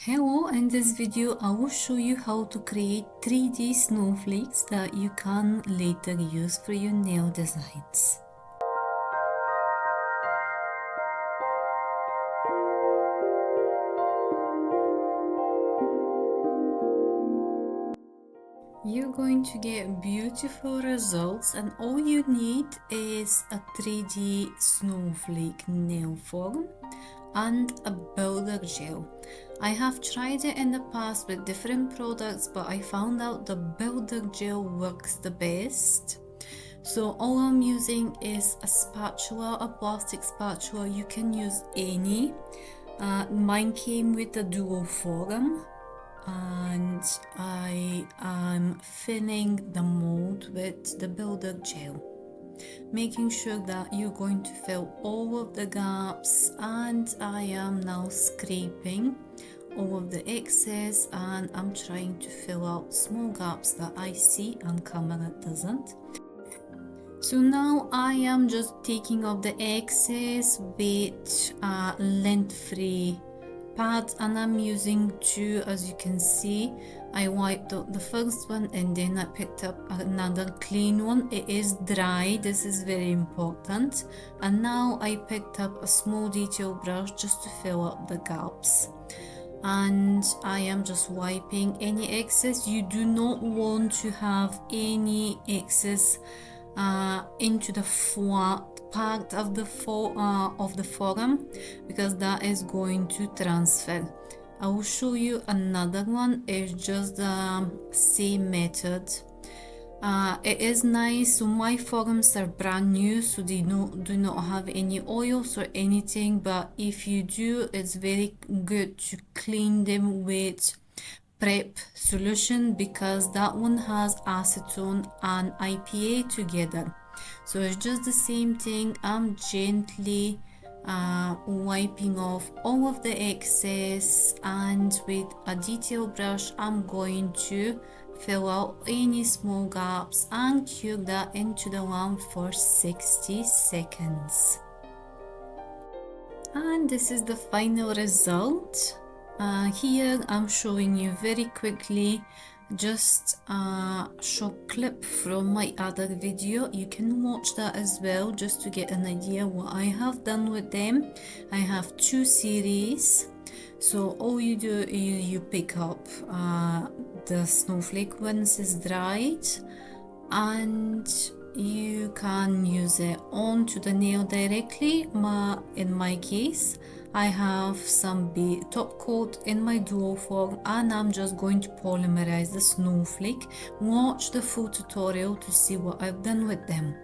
Hello, in this video I will show you how to create 3D snowflakes that you can later use for your nail designs. You're going to get beautiful results, and all you need is a 3D snowflake nail form and a buildup gel. I have tried it in the past with different products, but I found out the buildup gel works the best. So all I'm using is a spatula, a plastic spatula. You can use any. Mine came with a dual form, and I am filling the mold with the buildup gel, making sure that you're going to fill all of the gaps, and I am now scraping all of the excess, and I'm trying to fill out small gaps that I see and camera doesn't. So now I am just taking off the excess with lint-free pads, and I'm using two. As you can see, I wiped out the first one and then I picked up another clean one. It is dry, this is very important. And now I picked up a small detail brush just to fill up the gaps, and I am just wiping any excess. You do not want to have any excess into the flat part of the forearm, because that is going to transfer. I will show you another one. It's just the same method. It is nice. So my forearms are brand new, so they do not have any oils or anything, but if you do, it's very good to clean them with prep solution, because that one has acetone and IPA together. So it's just the same thing. I'm gently wiping off all of the excess, and with a detail brush I'm going to fill out any small gaps and cure that into the lamp for 60 seconds. And this is the final result. Here I'm showing you very quickly just a short clip from my other video. You can watch that as well just to get an idea what I have done with them. I have two series. So all you do is you pick up the snowflake once it's dried, and you can use it onto the nail directly. In my case, I have some top coat in my dual form, and I'm just going to polymerize the snowflake. Watch the full tutorial to see what I've done with them.